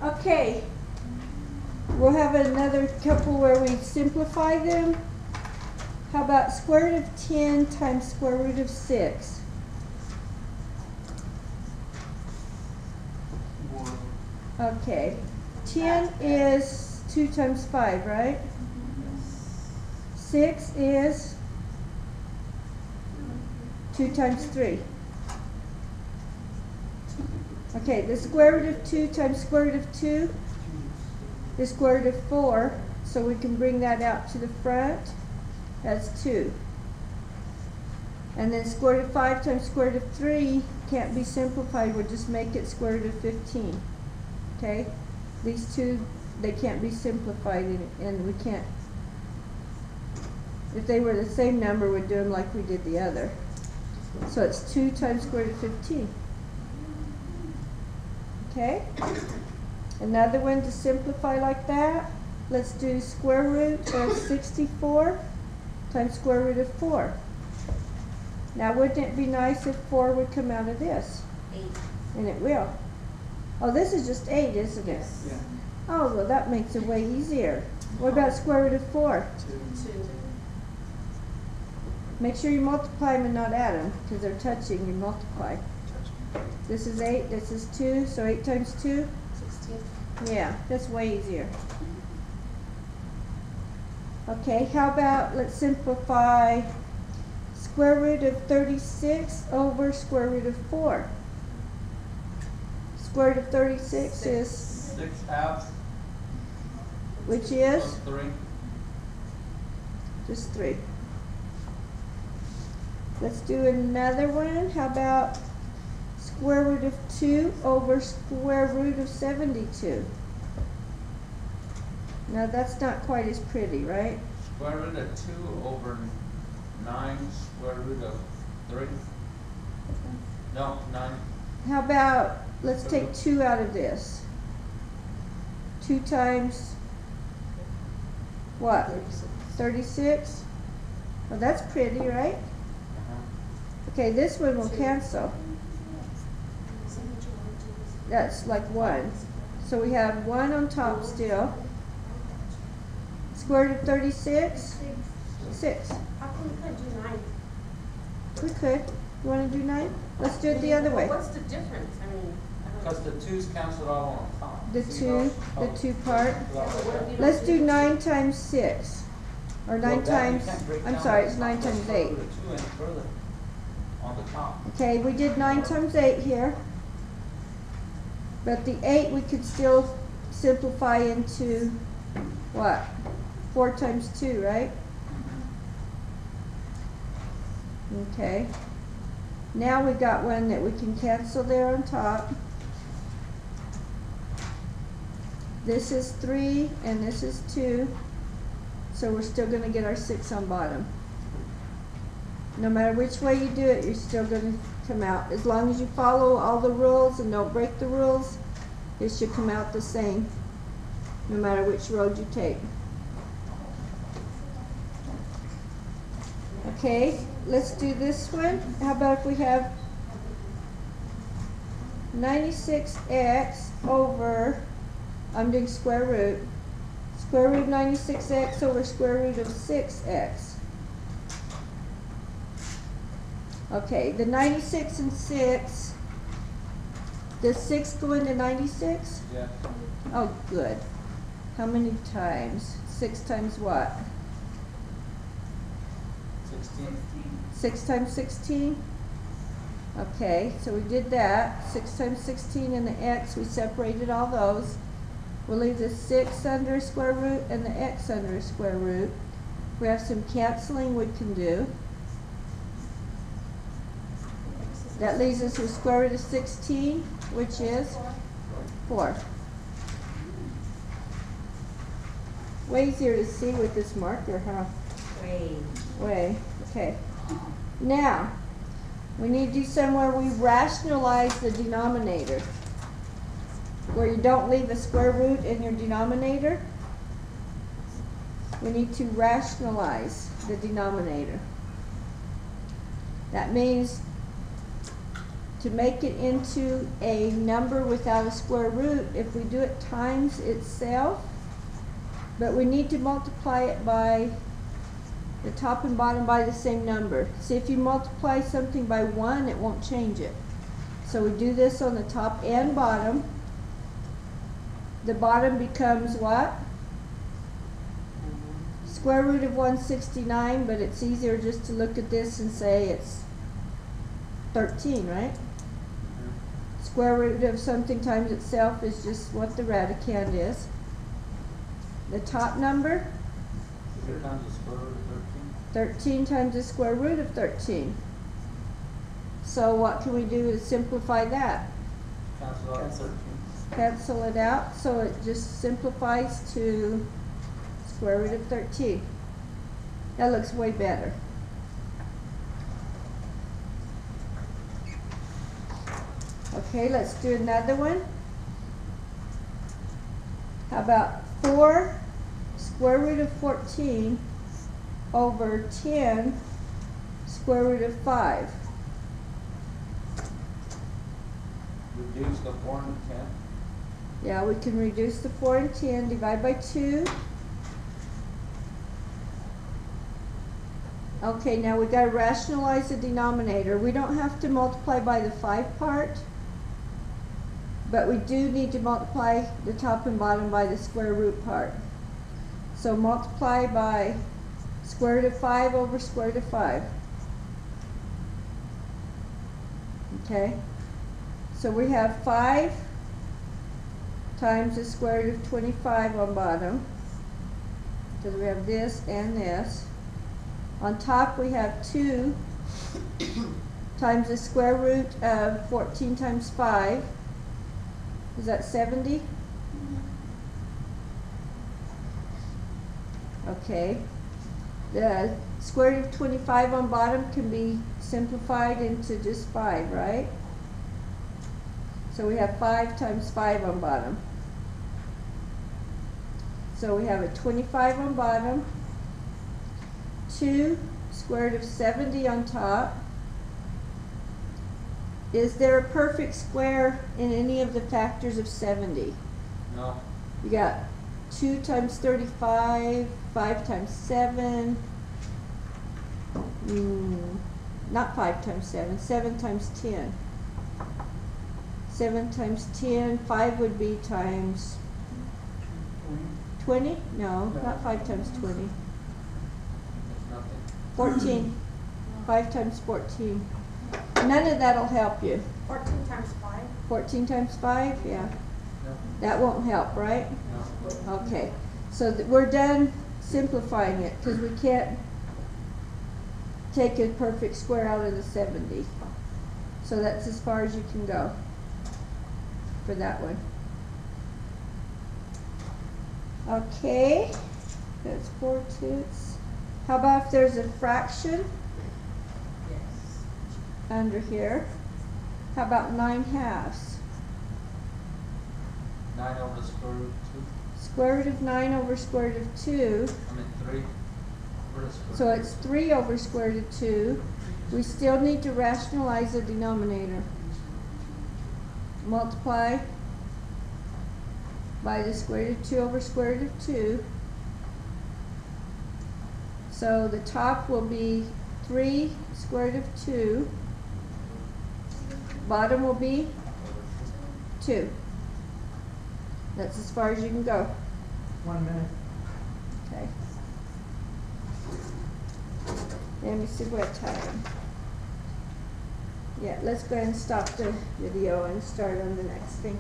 Okay, we'll have another couple where we simplify them. How about square root of 10 times square root of 6? Okay, 10 is 2 times 5, right? 6 is 2 times 3. Okay, the square root of 2 times square root of 2 is square root of 4, so we can bring that out to the front. That's 2. And then square root of 5 times square root of 3 can't be simplified. We'll just make it square root of 15. Okay? These two, they can't be simplified, and we can't. If they were the same number, we'd do them like we did the other. So it's 2 times square root of 15. Okay? Another one to simplify like that. Let's do square root of 64 times square root of 4. Now wouldn't it be nice if 4 would come out of this? 8. And it will. Oh, this is just 8, isn't it? Yeah. Oh, well that makes it way easier. What about square root of 4? 2. Make sure you multiply them and not add them, because they're touching, you multiply. This is 8, this is 2, so 8 times 2? 16. Yeah, that's way easier. Okay, how about, let's simplify square root of 36 over square root of 4. Square root of 36 is, 6 halves. which is? 3. Just 3. Let's do another one. How about square root of 2 over square root of 72? Now that's not quite as pretty, right? Square root of 2 over 9 square root of 3. No, 9. How about, let's take 2 out of this. 2 times what? 36? Well, that's pretty, right? Okay, this one will cancel. That's like 1. So we have 1 on top still. Square root of 36? 6. How come we couldn't do 9? We could. You want to do 9? Let's do it the other way. What's the difference? I mean, I don't Because the 2's canceled out on top. The See 2, how- the 2 part. how- Let's do 9 times 6. Or 9 Well, that you times, can't break I'm down sorry, the it's 9 top. times Let's 8. go to 2 and further on the top. Okay, we did 9 times 8 here. But the 8 we could still simplify into what? 4 times 2, right? Okay. Now we've got one that we can cancel there on top. This is 3 and this is 2. So we're still going to get our 6 on bottom. No matter which way you do it, you're still going to come out. As long as you follow all the rules and don't break the rules, it should come out the same, no matter which road you take. Okay, let's do this one. How about if we have 96x over, I'm doing square root of 96x over square root of 6x. Okay, the 96 and 6, does 6 go into 96? Yeah. Oh, good. How many times? 6 times what? 16. 6 times 16? Okay, so we did that. 6 times 16 and the x, we separated all those. We'll leave the 6 under a square root and the x under a square root. We have some canceling we can do. That leaves us with square root of 16, which is 4. Way easier to see with this marker, huh? Way. Okay. Now, we need to do somewhere we rationalize the denominator. Where you don't leave a square root in your denominator. We need to rationalize the denominator. That means to make it into a number without a square root, if we do it times itself, but we need to multiply it by the top and bottom by the same number. See, if you multiply something by 1, it won't change it. So we do this on the top and bottom. The bottom becomes what? Square root of 169, but it's easier just to look at this and say it's 13, right? Square root of something times itself is just what the radicand is. The top number, 3 times the square root of 13 times the square root of 13. So what can we do to simplify that? 13. Cancel out 13. Cancel it out, so it just simplifies to square root of 13. That looks way better. Okay, let's do another one. How about 4 square root of 14 over 10 square root of 5? Reduce the 4 and 10. Yeah, we can reduce the 4 and 10, divide by 2. Okay, now we got to rationalize the denominator. We don't have to multiply by the 5 part, but we do need to multiply the top and bottom by the square root part. So multiply by square root of 5 over square root of 5. Okay, so we have 5 times the square root of 25 on bottom, because we have this and this. On top we have 2 times the square root of 14 times 5. Is that 70? Okay. The square root of 25 on bottom can be simplified into just 5, right? So we have 5 times 5 on bottom. So we have a 25 on bottom, 2 square root of 70 on top. Is there a perfect square in any of the factors of 70? No. You got 2 times 35, 5 times 7, not 5 times 7, 7 times 10. 7 times 10, 5 would be times 20? No, not 5 times 20. It's nothing. 14. 5 times 14. None of that'll help you. 14 times 5? 14 times 5, yeah. No. That won't help, right? No. Okay. So we're done simplifying it because we can't take a perfect square out of the 70. So that's as far as you can go for that one. Okay. That's 4/2. How about if there's a fraction under here? How about 9/2? 9 over the square root of 2. Square root of 9 over square root of 2. 3 over the square So root. it's 3 over square root of 2. We still need to rationalize the denominator. Multiply by the square root of 2 over square root of 2. So the top will be 3 square root of 2. Bottom will be 2. That's as far as you can go. 1 minute. Okay. Let me see what time. Yeah, let's go ahead and stop the video and start on the next thing.